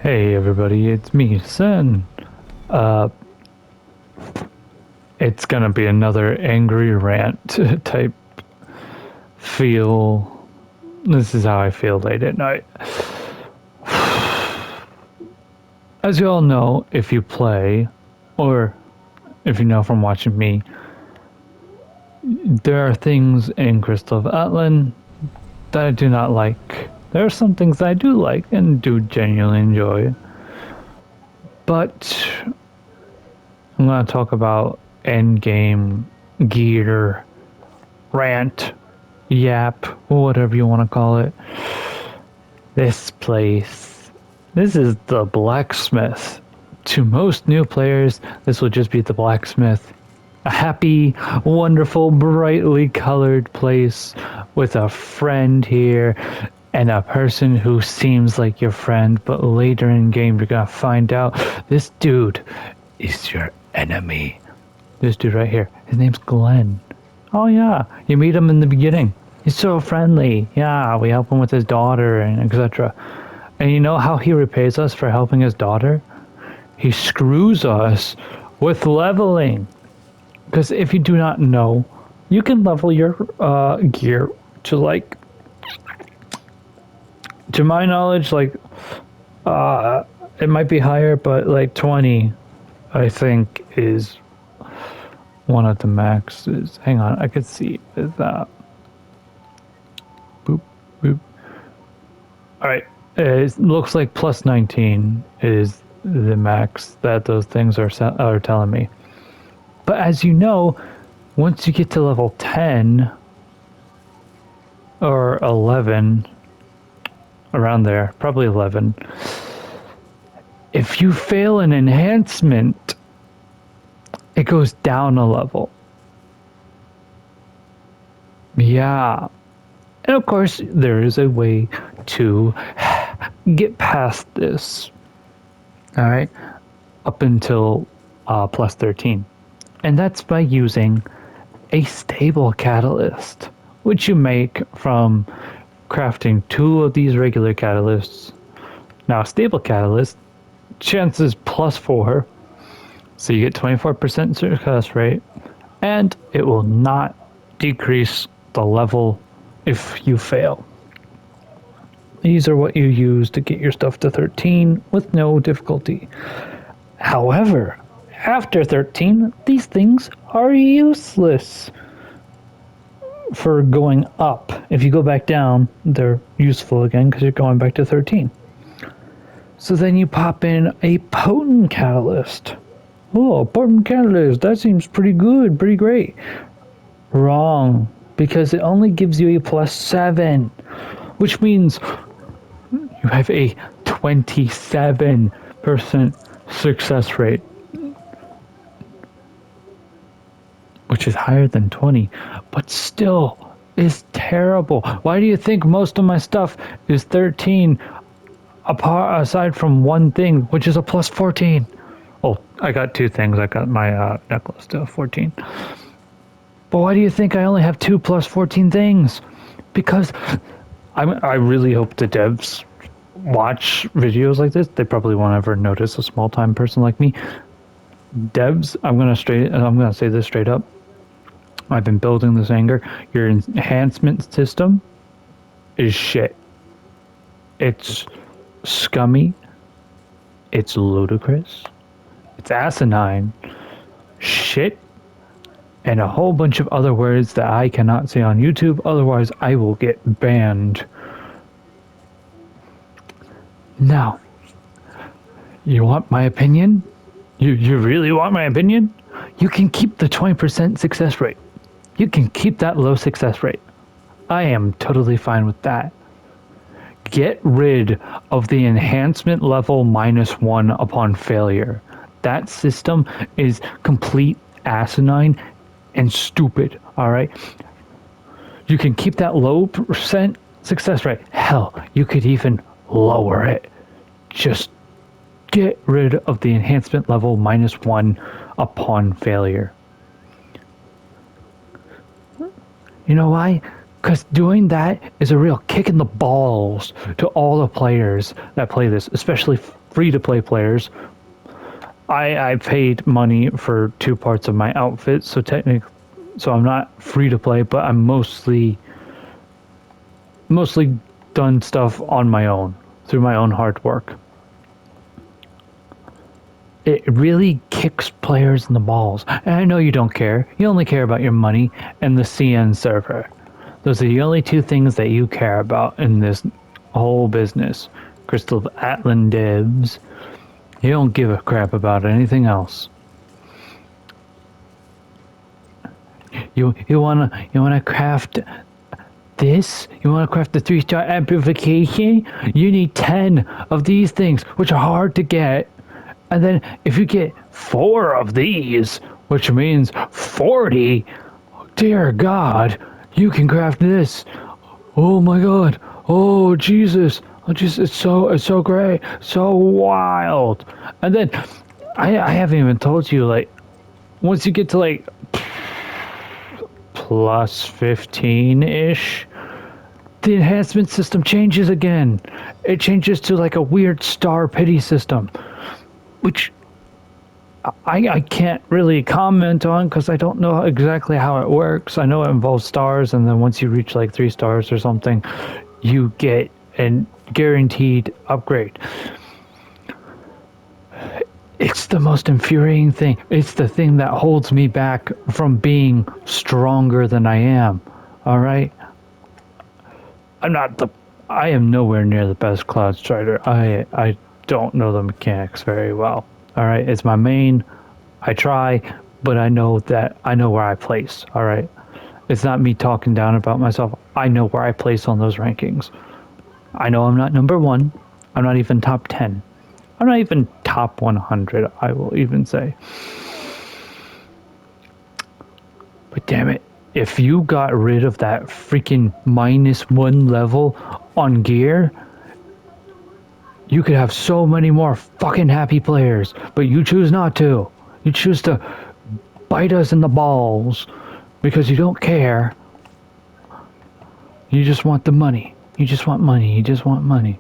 Hey everybody, it's me, Sen. Uh, it's gonna be another angry rant type feel. This is how I feel late at night. As you all know, if you play, or if you know from watching me, there are things in Crystal of Atlan that I do not like. There are some things that I do like and do genuinely enjoy. But I'm gonna talk about endgame gear, rant, yap, whatever you want to call it. This place. This is the blacksmith. To most new players, this will just be the blacksmith. A happy, wonderful, brightly colored place with a friend here and a person who seems like your friend, but later in game you're gonna find out this dude is your enemy. This dude right here. His name's Glenn. Oh yeah, you meet him in the beginning. He's so friendly. Yeah, we help him with his daughter and etc. And you know how he repays us for helping his daughter? He screws us with leveling. Because if you do not know, you can level your gear to like, to my knowledge, like, it might be higher, but like 20, I think, is one of the maxes. Hang on, I could see is that. Boop, boop. Alright, it looks like plus 19 is the max that those things are telling me. But as you know, once you get to level 10 or 11, around there, probably 11, if you fail an enhancement, it goes down a level. Yeah. And of course, there is a way to get past this. Alright? Up until plus 13. And that's by using a stable catalyst, which you make from crafting 2 of these regular catalysts. Now, a stable catalyst, chances plus 4, so you get 24% success rate, and it will not decrease the level if you fail. These are what you use to get your stuff to 13 with no difficulty. However, after 13, these things are useless for going up. If you go back down, they're useful again because you're going back to 13. So then you pop in a potent catalyst. Oh, potent catalyst, that seems pretty good, pretty great. Wrong, because it only gives you a plus 7, which means you have a 27% success rate, which is higher than 20, but still is terrible. Why do you think most of my stuff is 13 aside from one thing, which is a plus 14? Oh, I got 2 things. I got my necklace to 14. But why do you think I only have 2 plus 14 things? Because I really hope the devs watch videos like this. They probably won't ever notice a small time person like me. Devs, I'm gonna say this straight up. I've been building this anger. Your enhancement system is shit. It's scummy. It's ludicrous. It's asinine. Shit. And a whole bunch of other words that I cannot say on YouTube, otherwise I will get banned. Now, you want my opinion? You really want my opinion? You can keep the 20% success rate. You can keep that low success rate. I am totally fine with that. Get rid of the enhancement level -1 upon failure. That system is complete asinine and stupid, alright? You can keep that low percent success rate. Hell, you could even lower it. Just get rid of the enhancement level -1 upon failure. You know why? Because doing that is a real kick in the balls to all the players that play this, especially free to play players. I paid money for two parts of my outfit, so technically, so I'm not free to play, but I'm mostly done stuff on my own through my own hard work. It really kicks players in the balls. And I know you don't care. You only care about your money and the CN server. Those are the only two things that you care about in this whole business. Crystal Atlan divs. You don't give a crap about anything else. You wanna craft this? You wanna craft the 3-star amplification? You need 10 of these things, which are hard to get. And then if you get 4 of these, which means 40, dear God, you can craft this. Oh my God. Oh Jesus. Oh Jesus, it's so great. So wild. And then I haven't even told you, like, once you get to like plus 15-ish, the enhancement system changes again. It changes to like a weird star pity system, which I can't really comment on because I don't know exactly how it works. I know it involves stars, and then once you reach like 3 stars or something, you get a guaranteed upgrade. It's the most infuriating thing. It's the thing that holds me back from being stronger than I am. All right? I'm not the. I am nowhere near the best Cloud Strider. I don't know the mechanics very well. All right? It's my main. I try, but I know that I know where I place. All right? It's not me talking down about myself. I know where I place on those rankings. I know I'm not number 1. I'm not even top 10. I'm not even top 100, I will even say. But damn it, if you got rid of that freaking -1 level on gear, you could have so many more fucking happy players. But you choose not to. You choose to bite us in the balls because you don't care. You just want the money. You just want money. You just want money.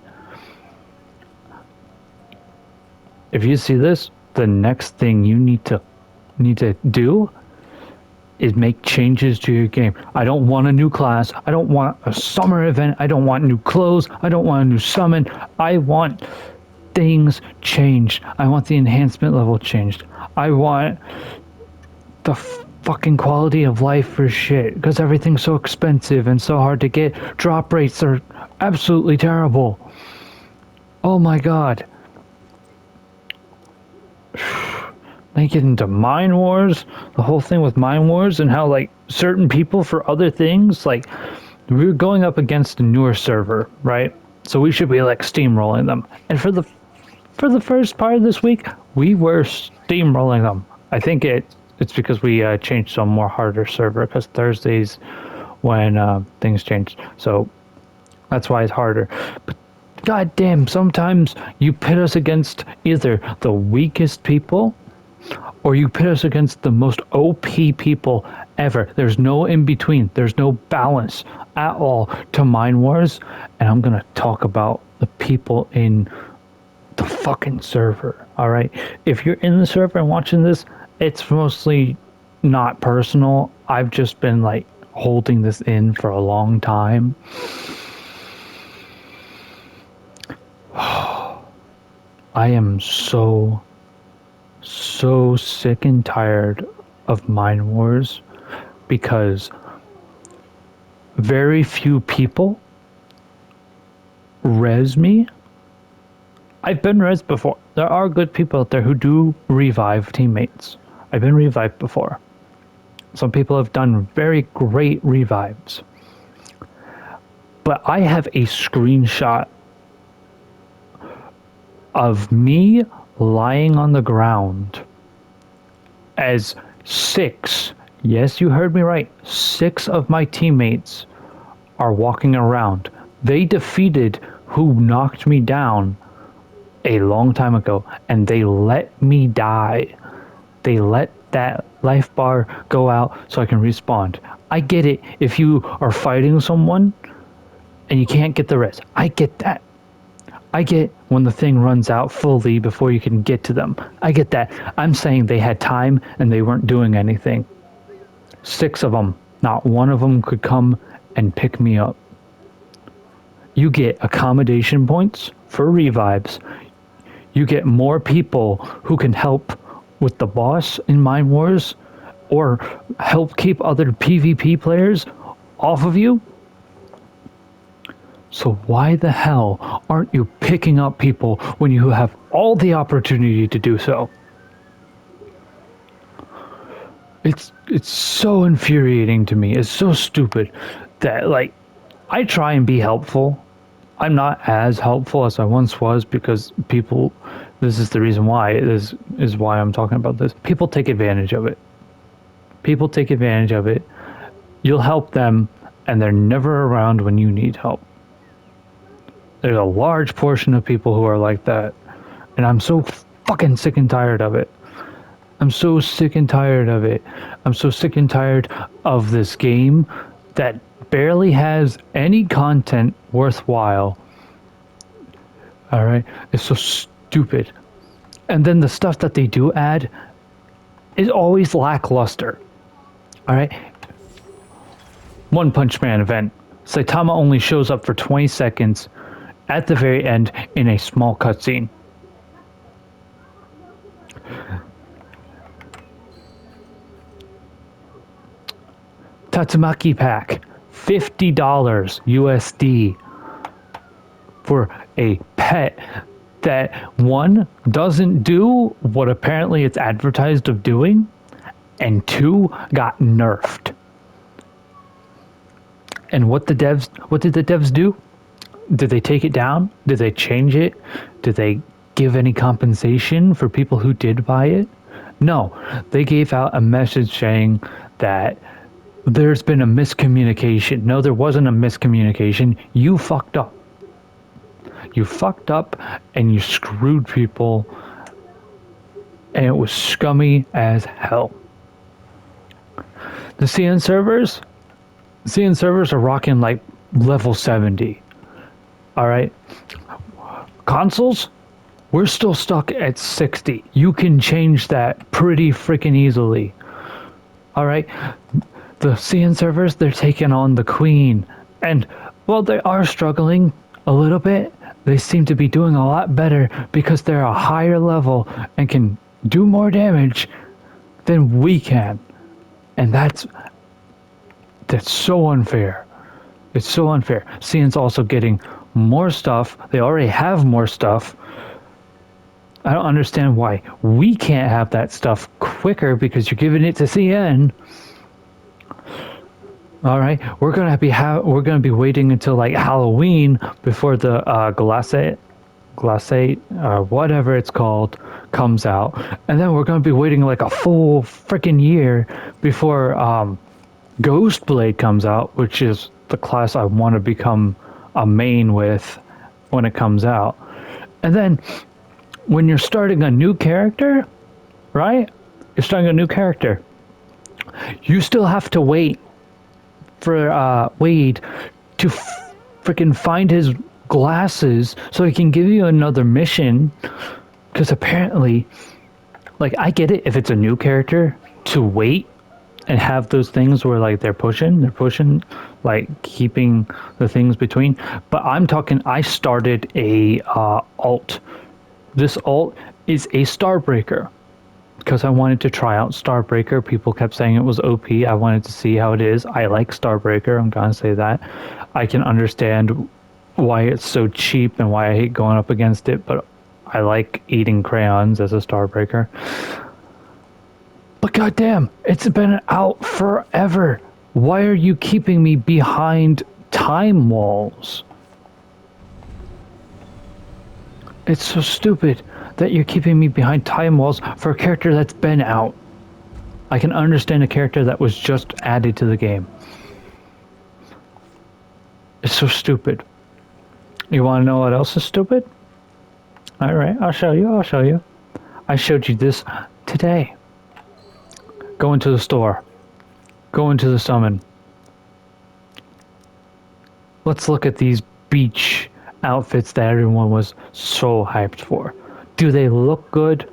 If you see this, the next thing you need to do is make changes to your game. I don't want a new class. I don't want a summer event. I don't want new clothes. I don't want a new summon. I want things changed. I want the enhancement level changed. I want the fucking quality of life for shit because everything's so expensive and so hard to get. Drop rates are absolutely terrible. Oh my God. They get into Mine Wars, the whole thing with Mine Wars, and how like certain people for other things, like we're going up against a newer server, right? So we should be like steamrolling them. And for the first part of this week, we were steamrolling them. I think it's because we changed to a more harder server because Thursdays when things changed, so that's why it's harder. But God damn, sometimes you pit us against either the weakest people or you pit us against the most OP people ever. There's no in between. There's no balance at all to Mine Wars. And I'm going to talk about the people in the fucking server. All right. If you're in the server and watching this, it's mostly not personal. I've just been like holding this in for a long time. I am so sick and tired of Mine Wars because very few people res me. I've been res before. There are good people out there who do revive teammates. I've been revived before. Some people have done very great revives. But I have a screenshot of me lying on the ground as 6, yes, you heard me right, 6 of my teammates are walking around. They defeated who knocked me down a long time ago, and they let me die. They let that life bar go out so I can respawn. I get it if you are fighting someone and you can't get the res. I get that. I get when the thing runs out fully before you can get to them. I get that. I'm saying they had time and they weren't doing anything. 6 of them, not one of them could come and pick me up. You get accommodation points for revives. You get more people who can help with the boss in Mine Wars or help keep other PvP players off of you. So why the hell aren't you picking up people when you have all the opportunity to do so? It's so infuriating to me. It's so stupid that like I try and be helpful. I'm not as helpful as I once was because people, this is the reason why, this is why I'm talking about this. People take advantage of it. People take advantage of it. You'll help them and they're never around when you need help. There's a large portion of people who are like that. And I'm so fucking sick and tired of it. I'm so sick and tired of it. I'm so sick and tired of this game that barely has any content worthwhile. Alright? It's so stupid. And then the stuff that they do add is always lackluster. Alright? One Punch Man event. Saitama only shows up for 20 seconds at the very end in a small cutscene. Tatsumaki pack, $50 USD for a pet that one doesn't do what apparently it's advertised of doing, and 2 got nerfed. And what did the devs do? Did they take it down? Did they change it? Did they give any compensation for people who did buy it? No, they gave out a message saying that there's been a miscommunication. No, there wasn't a miscommunication. You fucked up. You fucked up and you screwed people, and it was scummy as hell. The CN servers are rocking like level 70. Alright? Consoles, we're still stuck at 60. You can change that pretty freaking easily. Alright? The CN servers, they're taking on the queen. And while they are struggling a little bit, they seem to be doing a lot better because they're a higher level and can do more damage than we can. And that's so unfair. It's so unfair. CN's also getting more stuff. They already have more stuff. I don't understand why we can't have that stuff quicker because you're giving it to CN. All right, we're gonna be waiting until like Halloween before the glaciate, whatever it's called, comes out, and then we're gonna be waiting like a full freaking year before Ghostblade comes out, which is the class I want to become a main with when it comes out. And then when you're starting a new character, right? You're starting a new character. You still have to wait for Wade to freaking find his glasses so he can give you another mission. Because apparently, like, I get it if it's a new character to wait and have those things where like they're pushing, like keeping the things between. But I'm talking, I started a alt. This alt is a Starbreaker. Because I wanted to try out Starbreaker. People kept saying it was OP. I wanted to see how it is. I like Starbreaker, I'm gonna say that. I can understand why it's so cheap and why I hate going up against it, but I like eating crayons as a Starbreaker. But goddamn, it's been out forever. Why are you keeping me behind time walls? It's so stupid that you're keeping me behind time walls for a character that's been out. I can understand a character that was just added to the game. It's so stupid. You want to know what else is stupid? Alright, I'll show you. I showed you this today. Go into the store. Go into the summon. Let's look at these beach outfits that everyone was so hyped for. Do they look good?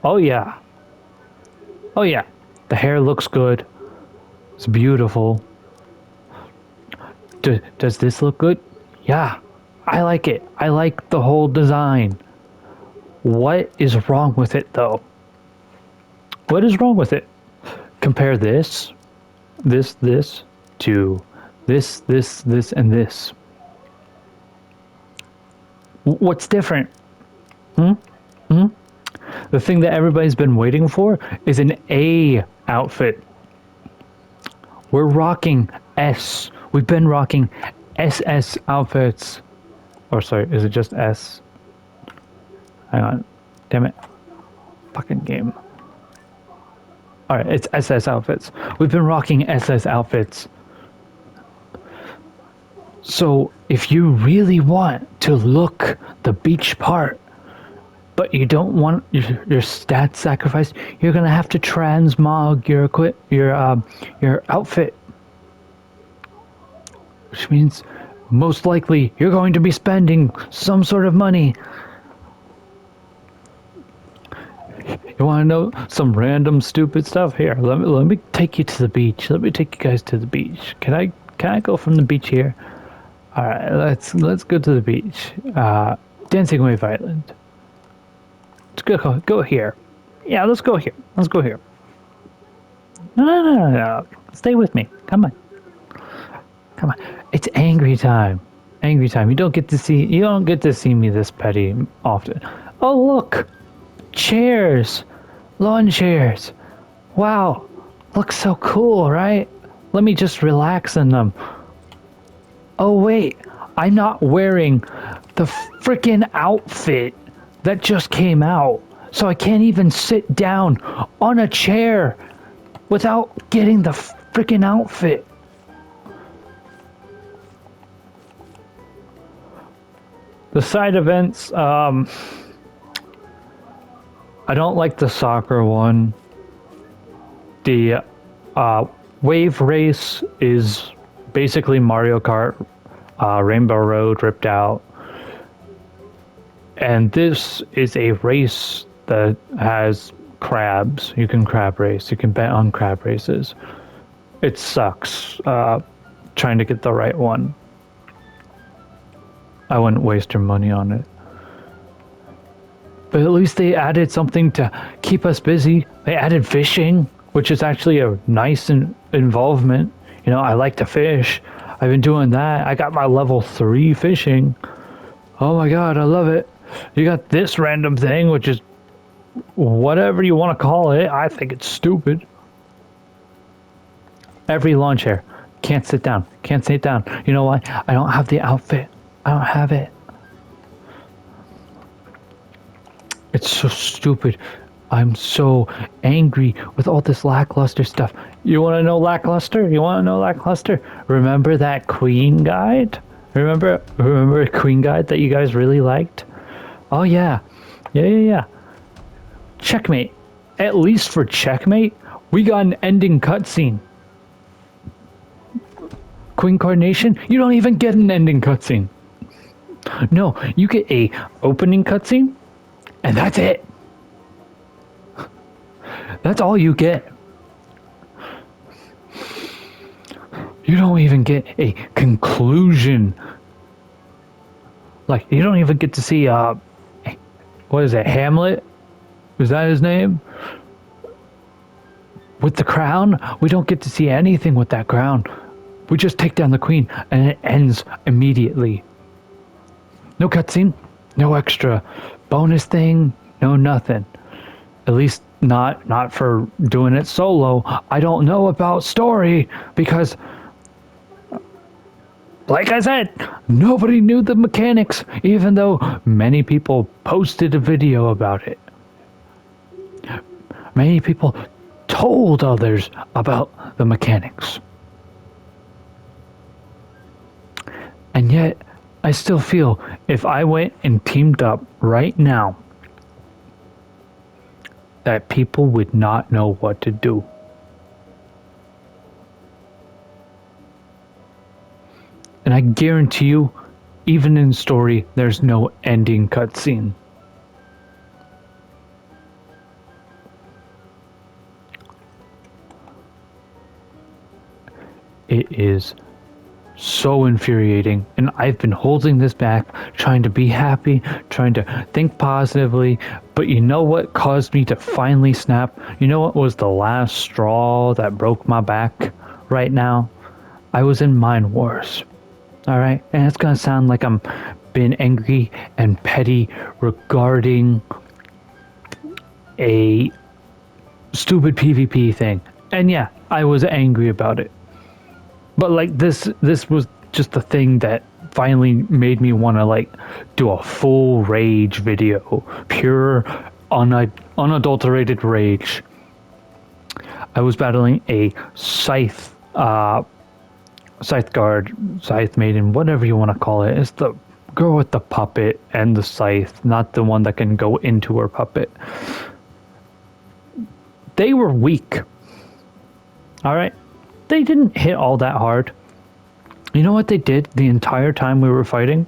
Oh yeah. Oh yeah. The hair looks good. It's beautiful. Does this look good? Yeah. I like it. I like the whole design. What is wrong with it though? What is wrong with it? Compare this to this, and this. What's different? The thing that everybody's been waiting for is an A outfit. We're rocking S. We've been rocking SS outfits. Or sorry, is it just S? Hang on. Damn it. Fucking game. Alright, it's SS outfits. We've been rocking SS outfits. So if you really want to look the beach part, but you don't want your stats sacrificed, you're gonna have to transmog your outfit, which means most likely you're going to be spending some sort of money. You want to know some random stupid stuff? Here, let me take you to the beach. Let me take you guys to the beach. Can I go from the beach here? All right, let's go to the beach. Dancing Wave Island. Let's go here. Yeah, let's go here. Let's go here. No. Stay with me. Come on. Come on. It's angry time. Angry time. You don't get to see me this petty often. Oh look, chairs, lawn chairs. Wow, looks so cool, right? Let me just relax in them. Oh wait, I'm not wearing the freaking outfit that just came out, so I can't even sit down on a chair without getting the freaking outfit. The side events, I don't like the soccer one. The wave race is basically Mario Kart, Rainbow Road ripped out. And this is a race that has crabs. You can crab race. You can bet on crab races. It sucks trying to get the right one. I wouldn't waste your money on it. But at least they added something to keep us busy. They added fishing, which is actually a nice involvement. You know, I like to fish. I've been doing that. I got my level 3 fishing. Oh my god, I love it. You got this random thing, which is whatever you want to call it. I think it's stupid. Every lawn chair. Can't sit down. Can't sit down. You know why? I don't have the outfit. I don't have it. It's so stupid. I'm so angry with all this lackluster stuff. You want to know lackluster? You want to know lackluster? Remember that Queen guide? Remember a Queen guide that you guys really liked? Oh yeah. Yeah. Checkmate. At least for Checkmate, we got an ending cutscene. Queen Coordination, you don't even get an ending cutscene. No, you get a opening cutscene, and that's it. That's all you get. You don't even get a conclusion. Like, you don't even get to see, what is it, Hamlet? Was that his name? With the crown? We don't get to see anything with that crown. We just take down the queen, and it ends immediately. No cutscene, no extra bonus thing, no nothing. At least not for doing it solo. I don't know about story because, like I said, nobody knew the mechanics, even though many people posted a video about it. Many people told others about the mechanics. And yet, I still feel if I went and teamed up right now, that people would not know what to do. And I guarantee you, even in story, there's no ending cutscene. It is so infuriating, and I've been holding this back, trying to be happy, trying to think positively, but you know what caused me to finally snap? You know what was the last straw that broke my back right now? I was in Mind Wars. Alright? And it's gonna sound like I'm being angry and petty regarding a stupid PvP thing. And yeah, I was angry about it. But like this was just the thing that finally made me want to like do a full rage video, pure unadulterated rage. I was battling a scythe guard, scythe maiden, whatever you want to call it. It's the girl with the puppet and the scythe, not the one that can go into her puppet. They were weak. All right. They didn't hit all that hard. You know what they did the entire time we were fighting?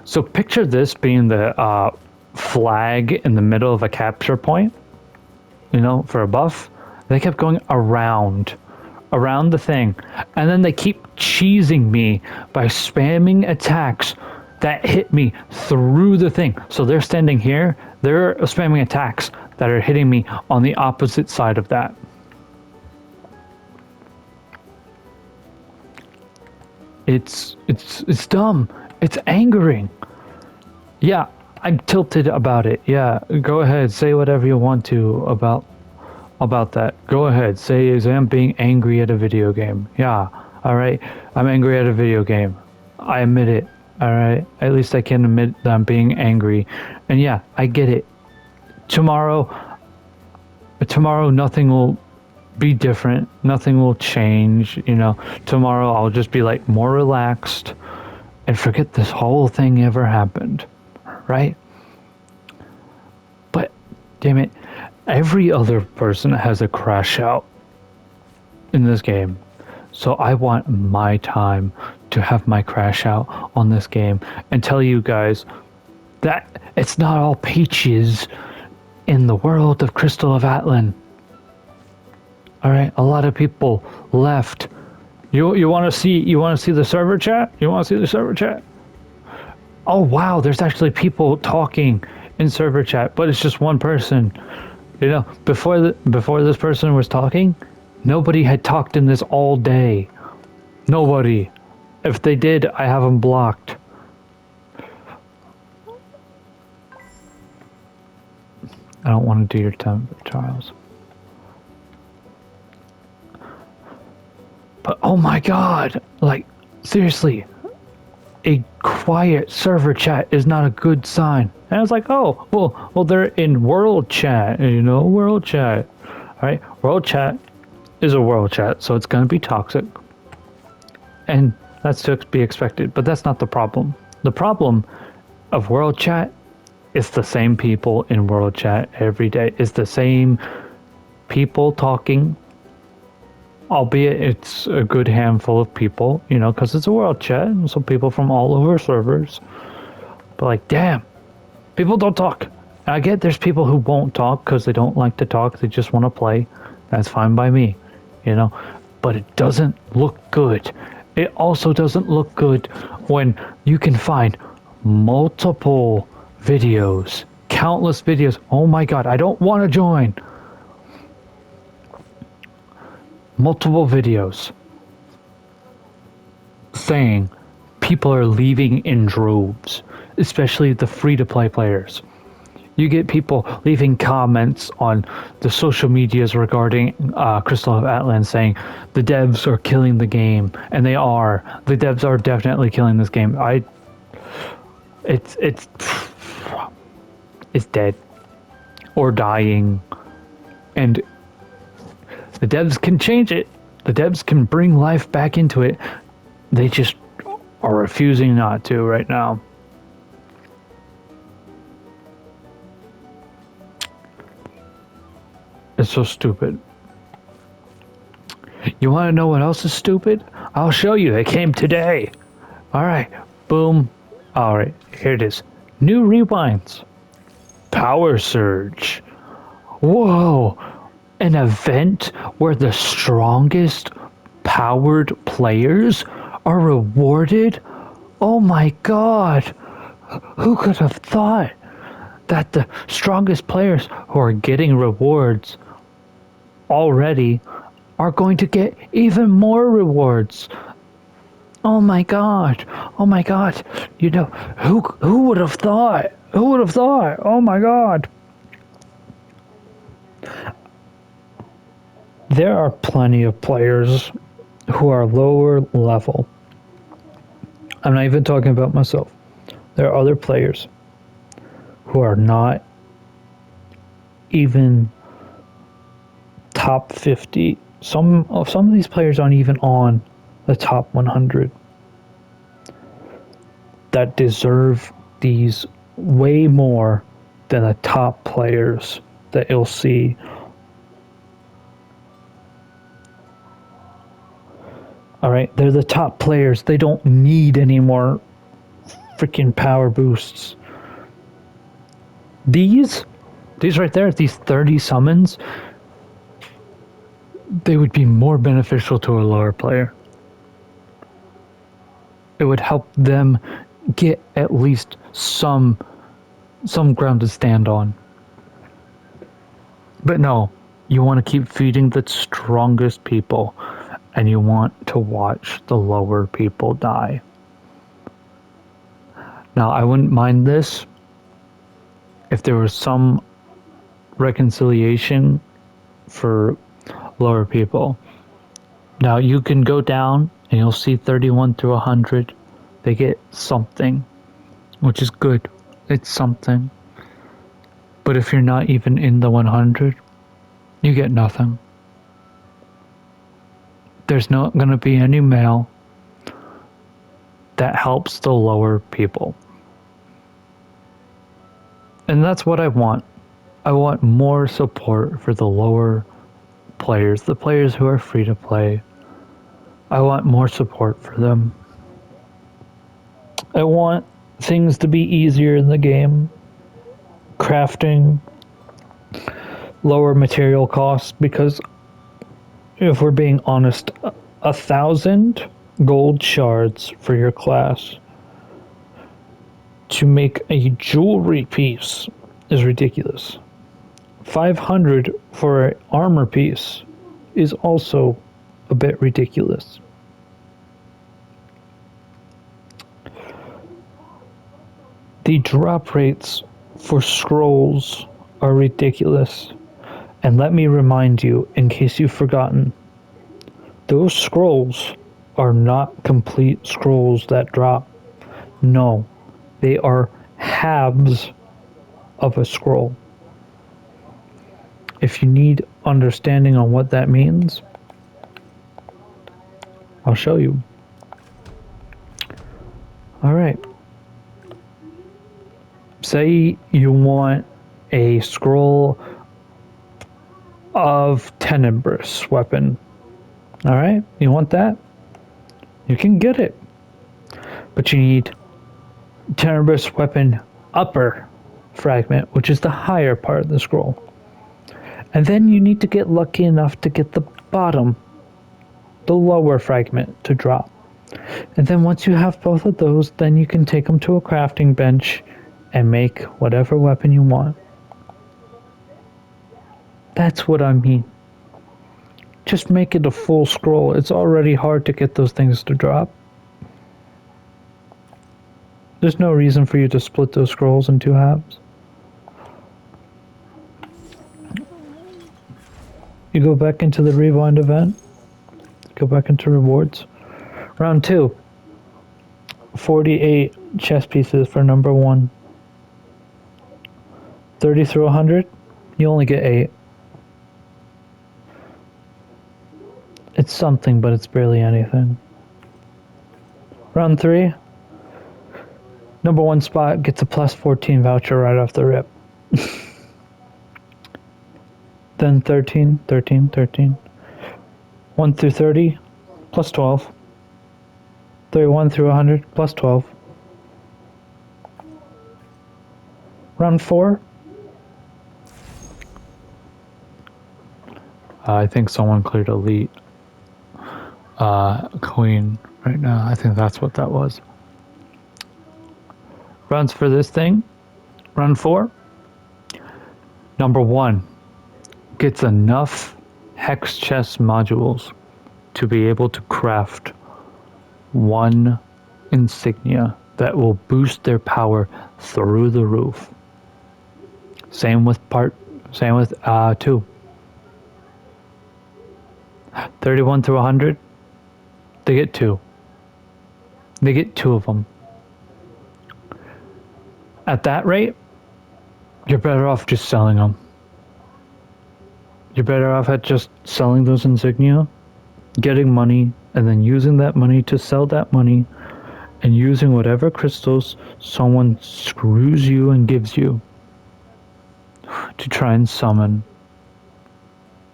So picture this being the flag in the middle of a capture point, you know, for a buff. They kept going around the thing, and then they keep cheesing me by spamming attacks that hit me through the thing. So they're standing here, they're spamming attacks that are hitting me on the opposite side of that. It's dumb. It's angering. Yeah, I'm tilted about it. Yeah, go ahead, say whatever you want to about that. Go ahead, say I'm being angry at a video game. Yeah, all right. I'm angry at a video game. I admit it. All right. At least I can admit that I'm being angry. And yeah, I get it. Tomorrow nothing will be different. Nothing will change, you know. Tomorrow I'll just be like more relaxed and forget this whole thing ever happened, right? But damn it, every other person has a crash out in this game. So I want my time to have my crash out on this game and tell you guys that it's not all peaches in the world of Crystal of Atlan. All right, a lot of people left. You want to see the server chat? You want to see the server chat? Oh wow, there's actually people talking in server chat, but it's just one person. You know, before this person was talking, nobody had talked in this all day. Nobody. If they did, I have them blocked. I don't want to do your time, Charles. But oh my god, like seriously, a quiet server chat is not a good sign. And I was like, oh, well, they're in world chat, you know, world chat. All right, world chat is a world chat, so it's gonna be toxic, and that's to be expected. But that's not the problem. The problem of world chat is the same people in world chat every day. It's the same people talking. Albeit it's a good handful of people, you know, because it's a world chat, and so people from all over servers. But like, damn, people don't talk. And I get there's people who won't talk because they don't like to talk, they just want to play. That's fine by me, you know. But it doesn't look good. It also doesn't look good when you can find multiple videos, countless videos. Oh my god, I don't want to join. Multiple videos saying people are leaving in droves, especially the free-to-play players. You get people leaving comments on the social medias regarding Crystal of Atlan saying the devs are killing the game, and they are. The devs are definitely killing this game. It's dead or dying, and the devs can change it. The devs can bring life back into it. They just are refusing not to right now. It's so stupid. You want to know what else is stupid? I'll show you. It came today. All right, boom. All right, here it is. New rewinds. Power surge. Whoa, an event where the strongest powered players are rewarded? Oh my god, who could have thought that the strongest players who are getting rewards already are going to get even more rewards? Oh my god. Oh my god. You know, who would have thought? Who would have thought? Oh my god. There are plenty of players who are lower level. I'm not even talking about myself. There are other players who are not even top 50. Some of these players aren't even on the top 100 that deserve these way more than the top players that you'll see. All right, they're the top players. They don't need any more freaking power boosts. These right there, these 30 summons, they would be more beneficial to a lower player. It would help them get at least some ground to stand on. But no, you want to keep feeding the strongest people, and you want to watch the lower people die. Now, I wouldn't mind this if there was some reconciliation for lower people. Now, you can go down and you'll see 31 through 100. They get something, which is good. It's something. But if you're not even in the 100, you get nothing. There's not going to be any mail that helps the lower people. And that's what I want. I want more support for the lower players, the players who are free to play. I want more support for them. I want things to be easier in the game. Crafting, lower material costs, because if we're being honest, 1,000 gold shards for your class to make a jewelry piece is ridiculous. 500 for an armor piece is also a bit ridiculous. The drop rates for scrolls are ridiculous. And let me remind you, in case you've forgotten, those scrolls are not complete scrolls that drop. No, they are halves of a scroll. If you need understanding on what that means, I'll show you. All right. Say you want a scroll of Tenebrous weapon. All right, you want that? You can get it. But you need Tenebrous weapon upper fragment, which is the higher part of the scroll. And then you need to get lucky enough to get the bottom, the lower fragment, to drop. And then once you have both of those, then you can take them to a crafting bench and make whatever weapon you want. That's what I mean. Just make it a full scroll. It's already hard to get those things to drop. There's no reason for you to split those scrolls in two halves. You go back into the rewind event. Go back into rewards. Round 2. 48 chess pieces for number 1. 30 through 100. You only get 8. It's something, but it's barely anything. Round 3. Number 1 spot gets a plus 14 voucher right off the rip. Then 13, 13, 13. 1 through 30, plus 12. 31 through 100 plus 12. Round 4. I think someone cleared elite. Queen right now. I think that's what that was. Runs for this thing. Run 4. Number 1 gets enough hex chest modules to be able to craft one insignia that will boost their power through the roof. Same with 2. 31 through 100, they get 2. They get 2 of them. At that rate, you're better off just selling them. You're better off at just selling those insignia, getting money, and then using that money to sell that money, and using whatever crystals someone screws you and gives you to try and summon.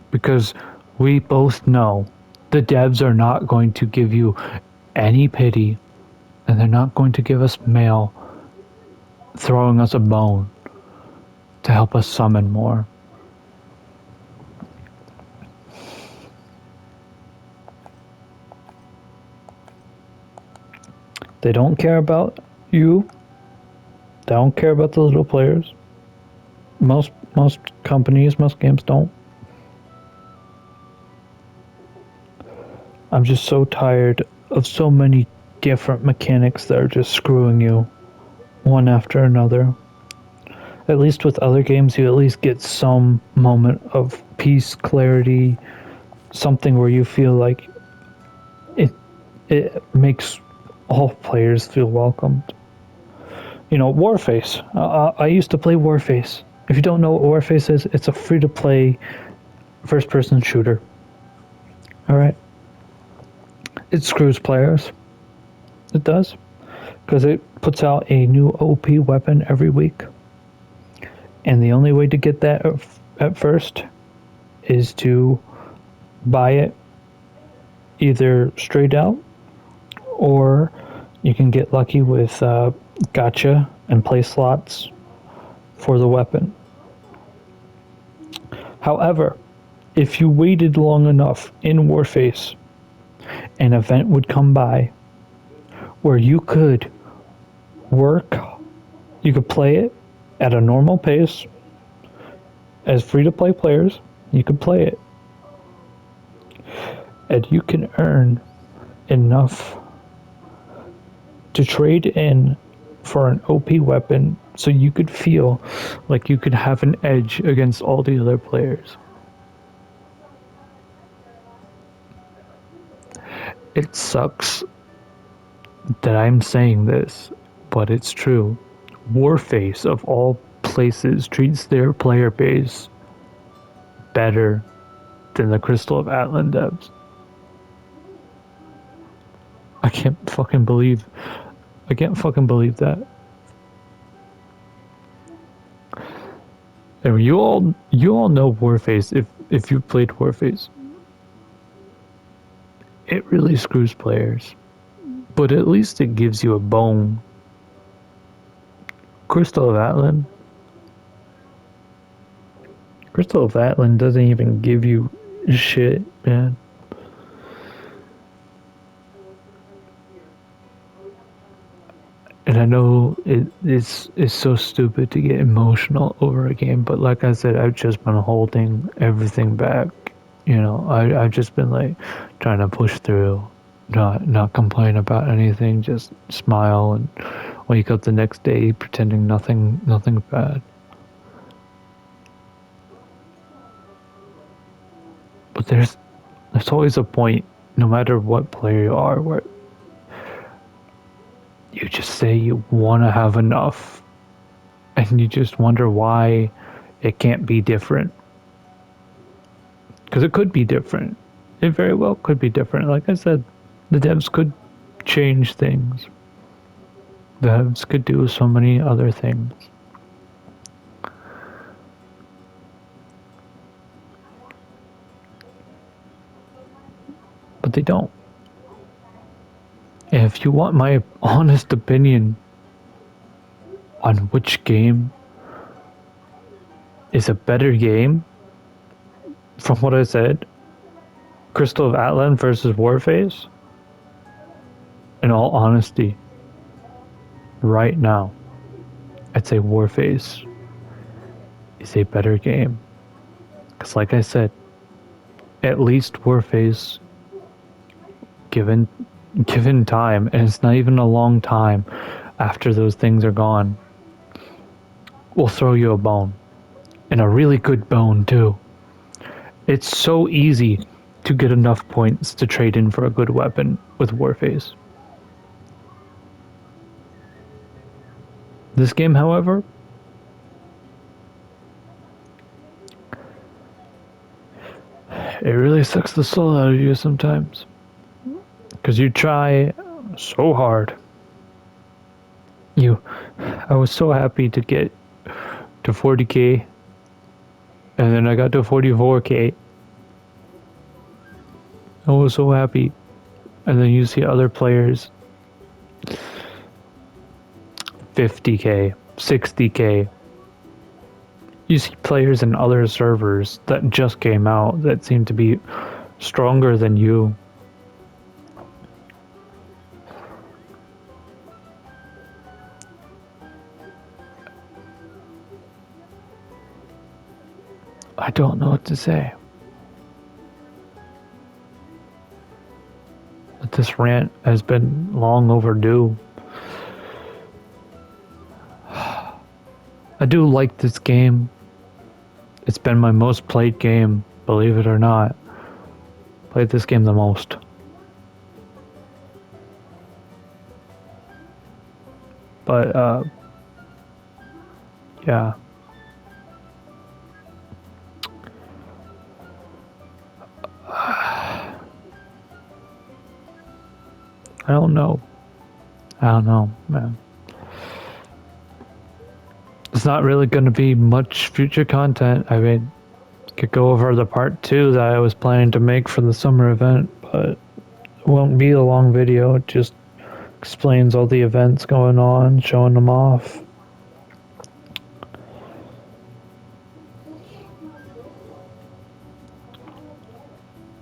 Because we both know the devs are not going to give you any pity, and they're not going to give us mail throwing us a bone to help us summon more. They don't care about you. They don't care about the little players. Most companies, most games don't. I'm just so tired of so many different mechanics that are just screwing you one after another. At least with other games, you at least get some moment of peace, clarity, something where you feel like it makes all players feel welcomed. You know, Warface. I used to play Warface. If you don't know what Warface is, it's a free-to-play first-person shooter. All right. It screws players. It does. Because it puts out a new OP weapon every week. And the only way to get that at first is to buy it either straight out, or you can get lucky with gacha and play slots for the weapon. However, if you waited long enough in Warface, an event would come by where you could you could play it at a normal pace as free-to-play players. You could play it, and you can earn enough to trade in for an OP weapon so you could feel like you could have an edge against all the other players. It sucks that I'm saying this, but it's true. Warface, of all places, treats their player base better than the Crystal of Atlan devs. I can't fucking believe that. And you all know Warface if you've played Warface. It really screws players. But at least it gives you a bone. Crystal of Atlan. Crystal of Atlan doesn't even give you shit, man. And I know it's so stupid to get emotional over a game, but like I said, I've just been holding everything back. You know, I've just been like trying to push through, not complain about anything, just smile and wake up the next day pretending nothing bad. But there's always a point, no matter what player you are, where you just say you want to have enough, and you just wonder why it can't be different. Because it could be different. It very well could be different. Like I said, the devs could change things. The devs could do so many other things. But they don't. if you want my honest opinion on which game is a better game, from what I said, Crystal of Atlan versus Warface, in all honesty, right now, I'd say Warface is a better game. Because, like I said, at least Warface, given time, and it's not even a long time after those things are gone, will throw you a bone. And a really good bone, too. It's so easy to get enough points to trade in for a good weapon with Warface. This game, however, it really sucks the soul out of you sometimes. Because you try so hard. I was so happy to get to 40k, and then I got to 44k. I was so happy. And then you see other players 50k, 60k. You see players in other servers that just came out that seem to be stronger than you. I don't know what to say. But this rant has been long overdue. I do like this game. It's been my most played game, believe it or not. Played this game the most. But, yeah. I don't know. Man. It's not really going to be much future content. I mean, could go over the part 2 that I was planning to make for the summer event, but it won't be a long video. It just explains all the events going on, showing them off.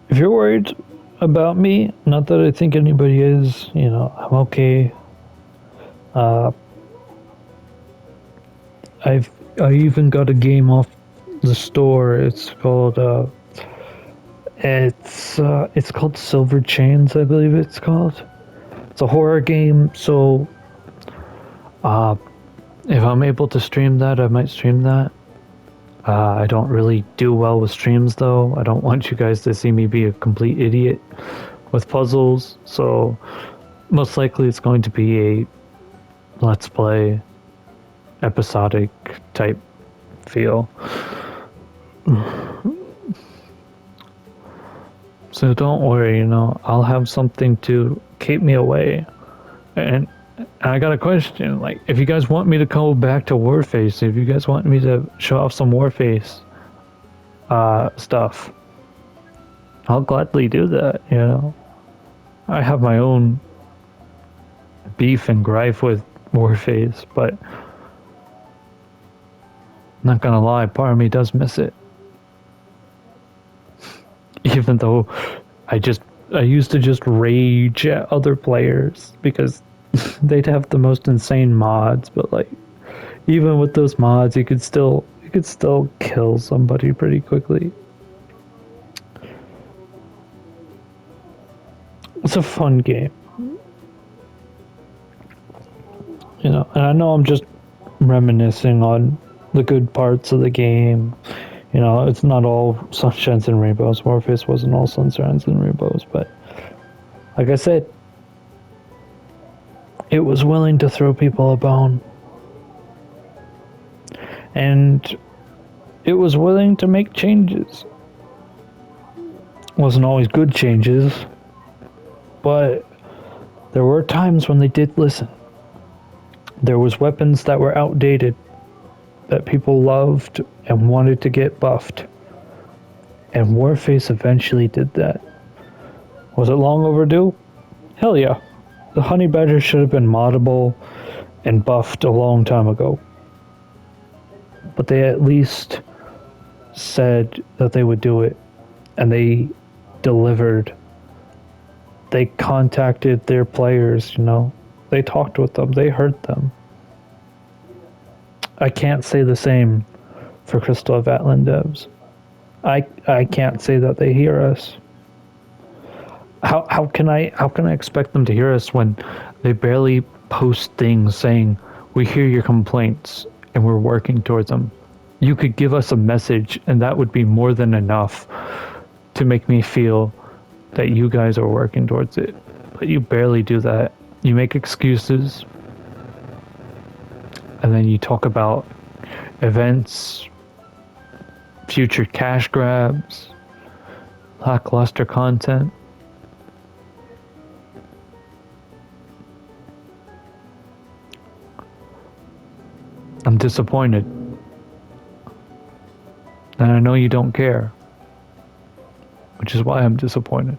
If you're worried about me, not that I think anybody is, I'm okay. I even got a game off the store. It's called it's called Silver Chains, I believe it's called. It's a horror game, so if I'm able to stream that, I might stream that. I don't really do well with streams, though. I don't want you guys to see me be a complete idiot with puzzles, so most likely it's going to be a let's play episodic type feel. So don't worry, I'll have something to keep me away. And I got a question, like, if you guys want me to go back to Warface, if you guys want me to show off some Warface stuff, I'll gladly do that, I have my own beef and gripe with Warface, but not gonna lie, part of me does miss it. Even though I used to just rage at other players because they'd have the most insane mods, but like even with those mods you could still kill somebody pretty quickly. It's a fun game. And I know I'm just reminiscing on the good parts of the game. It's not all sunshines and rainbows. Warface wasn't all sunshines and rainbows, but like I said, it was willing to throw people a bone. And it was willing to make changes. Wasn't always good changes, but there were times when they did listen. There was weapons that were outdated that people loved and wanted to get buffed. And Warface eventually did that. Was it long overdue? Hell yeah. The honey badger should have been moddable and buffed a long time ago. But they at least said that they would do it, and they delivered. They contacted their players, you know. They talked with them, they heard them. I can't say the same for Crystal of Atlan devs. I can't say that they hear us. How can I expect them to hear us when they barely post things saying we hear your complaints and we're working towards them? You could give us a message and that would be more than enough to make me feel that you guys are working towards it. But you barely do that. You make excuses and then you talk about events, future cash grabs, lackluster content. I'm disappointed. And I know you don't care, which is why I'm disappointed.